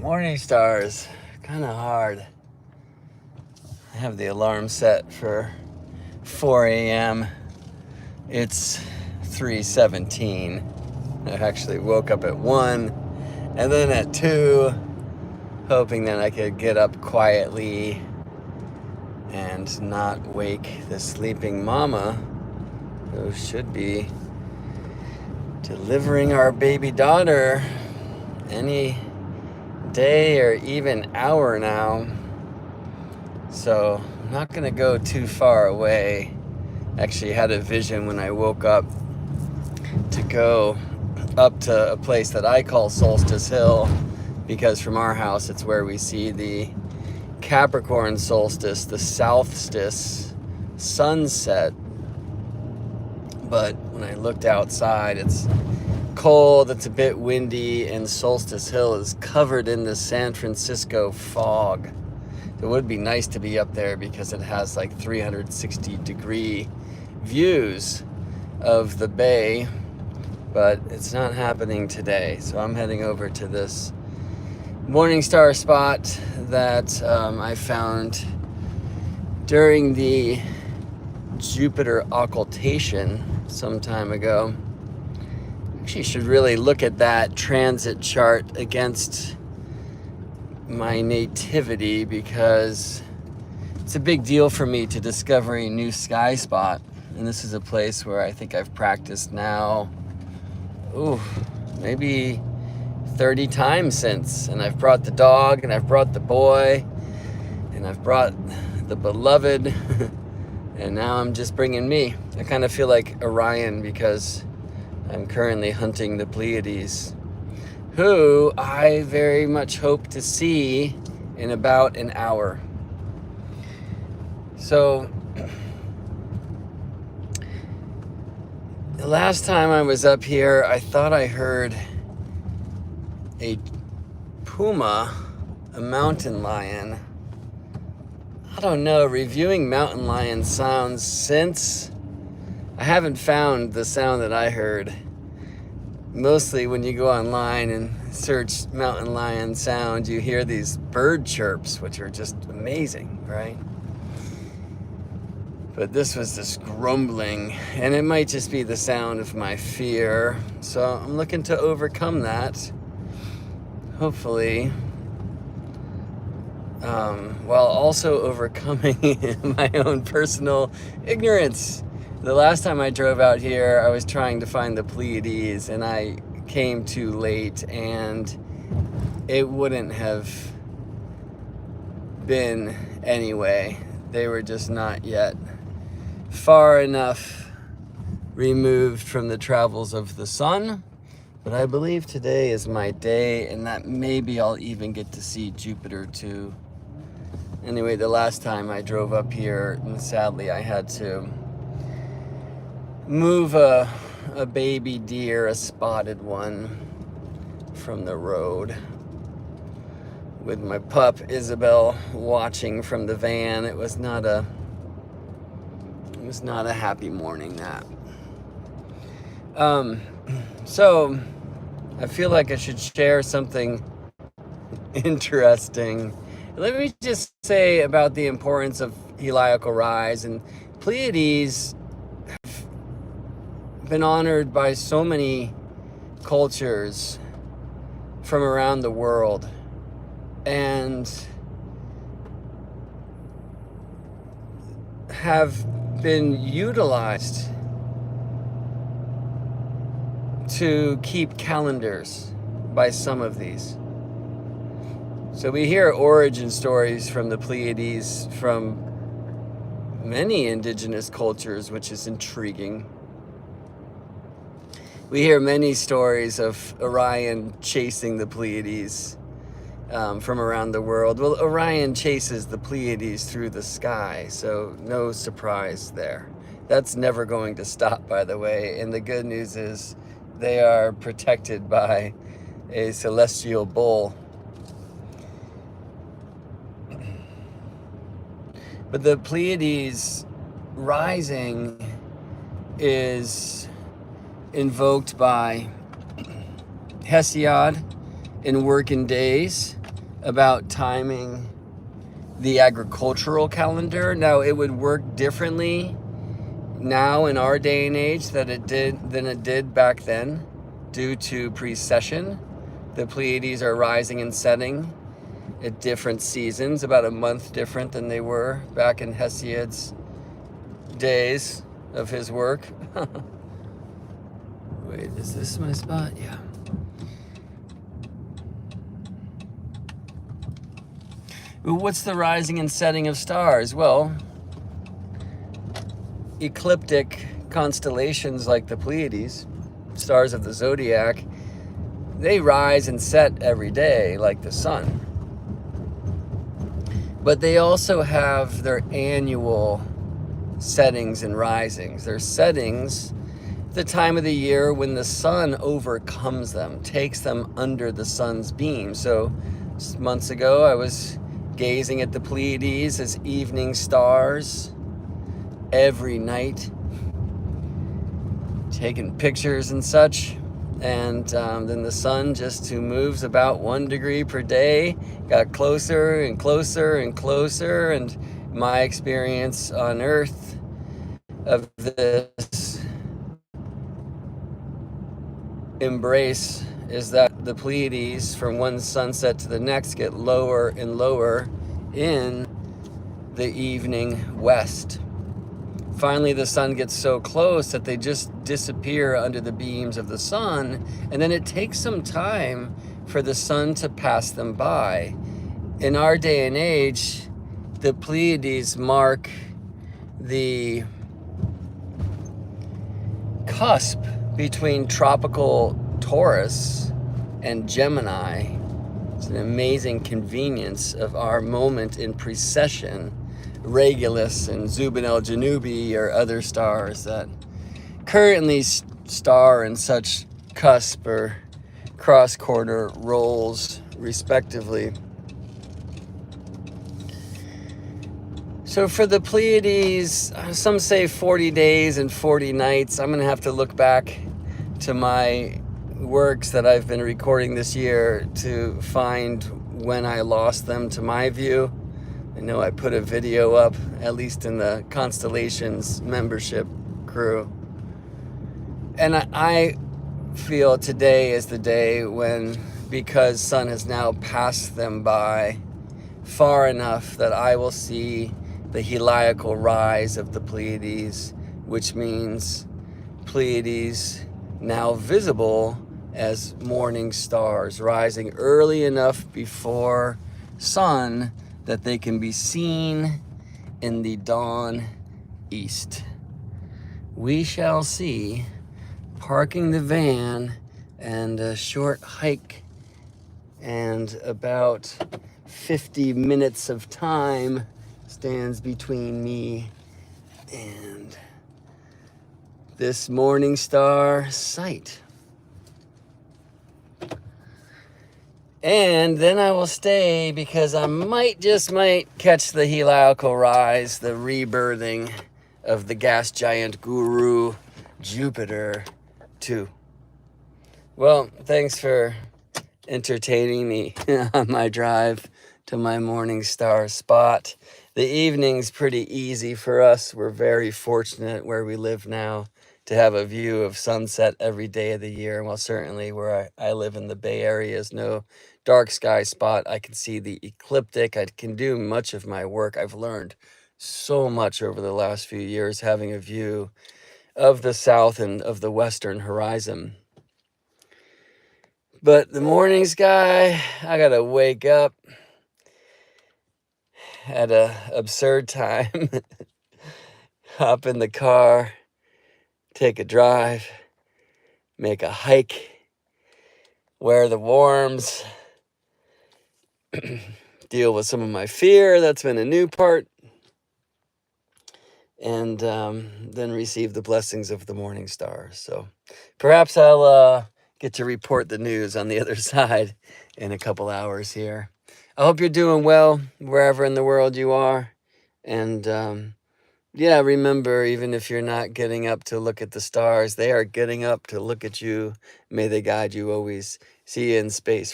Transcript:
Morning stars, kind of hard. I have the alarm set for 4 a.m. It's 3:17. I actually woke up at 1 and then at 2, hoping that I could get up quietly and not wake the sleeping mama who should be delivering our baby daughter any day or even hour now. So I'm not gonna go too far away. Actually had a vision when I woke up to go up to a place that I call Solstice Hill, because from our house it's where we see the Capricorn solstice, the southstice sunset. But when I looked outside, it's cold, it's a bit windy, and Solstice Hill is covered in the San Francisco fog. It would be nice to be up there because it has like 360-degree views of the bay, but it's not happening today. So I'm heading over to this morning star spot that I found during the Jupiter occultation some time ago. Actually should really look at that transit chart against my nativity, because it's a big deal for me to discover a new sky spot. And this is a place where I think I've practiced now, maybe 30 times since. And I've brought the dog, and I've brought the boy, and I've brought the beloved, and now I'm just bringing me. I kind of feel like Orion because I'm currently hunting the Pleiades, who I very much hope to see in about an hour. So the last time I was up here, I thought I heard a puma, a mountain lion. I don't know, reviewing mountain lion sounds since, I haven't found the sound that I heard. Mostly when you go online and search mountain lion sound, you hear these bird chirps, which are just amazing, right? But this was this grumbling, and it might just be the sound of my fear. So I'm looking to overcome that, hopefully, while also overcoming my own personal ignorance. The last time I drove out here, I was trying to find the Pleiades, and I came too late, and it wouldn't have been anyway. They were just not yet far enough removed from the travels of the sun. But I believe today is my day, and that maybe I'll even get to see Jupiter too. Anyway, the last time I drove up here, and sadly I had to move a baby deer, a spotted one, from the road with my pup Isabel watching from the van. It was not a happy morning, that. So I feel like I should share something interesting. Let me just say about the importance of heliacal rise. And Pleiades have been honored by so many cultures from around the world, and have been utilized to keep calendars by some of these. So we hear origin stories from the Pleiades from many indigenous cultures, which is intriguing. We hear many stories of Orion chasing the Pleiades from around the world. Well, Orion chases the Pleiades through the sky, so no surprise there. That's never going to stop, by the way. And the good news is they are protected by a celestial bull. But the Pleiades rising is invoked by Hesiod in Working Days, about timing the agricultural calendar. Now, it would work differently now in our day and age than it did back then, due to precession. The Pleiades are rising and setting at different seasons, about a month different than they were back in Hesiod's days of his work. Wait, is this my spot? Yeah. What's the rising and setting of stars? Well, ecliptic constellations like the Pleiades, stars of the zodiac, they rise and set every day like the sun. But they also have their annual settings and risings. Their settings, the time of the year when the sun overcomes them, takes them under the sun's beam. So months ago, I was gazing at the Pleiades as evening stars every night, taking pictures and such. And then the sun, just who moves about 1 degree per day, got closer and closer and closer. And my experience on Earth of this embrace is that the Pleiades, from one sunset to the next, get lower and lower in the evening west. Finally, the sun gets so close that they just disappear under the beams of the sun, and then it takes some time for the sun to pass them by. In our day and age, the Pleiades mark the cusp between tropical Taurus and Gemini. It's an amazing convenience of our moment in precession. Regulus and Zubin el-Janubi are other stars that currently star in such cusp or cross-quarter roles, respectively. So for the Pleiades, some say 40 days and 40 nights. I'm going to have to look back to my works that I've been recording this year to find when I lost them to my view. I know I put a video up, at least in the Constellations membership crew. And I feel today is the day when, because sun has now passed them by far enough, that I will see the heliacal rise of the Pleiades, which means Pleiades now visible as morning stars, rising early enough before sun that they can be seen in the dawn east. We shall see. Parking the van, and a short hike and about 50 minutes of time stands between me and this morning star sight. And then I will stay, because I might catch the heliacal rise, the rebirthing of the gas giant guru Jupiter too. Well, thanks for entertaining me on my drive to my morning star spot. The evening's pretty easy for us. We're very fortunate where we live now to have a view of sunset every day of the year. Well, certainly where I live in the Bay Area is no dark sky spot. I can see the ecliptic. I can do much of my work. I've learned so much over the last few years having a view of the south and of the western horizon. But the morning sky, I gotta wake up at an absurd time, hop in the car, take a drive, make a hike, wear the warms, deal with some of my fear. That's been a new part. And then receive the blessings of the morning stars. So perhaps I'll get to report the news on the other side in a couple hours here. I hope you're doing well wherever in the world you are. And yeah, remember, even if you're not getting up to look at the stars, they are getting up to look at you. May they guide you always. See you in space.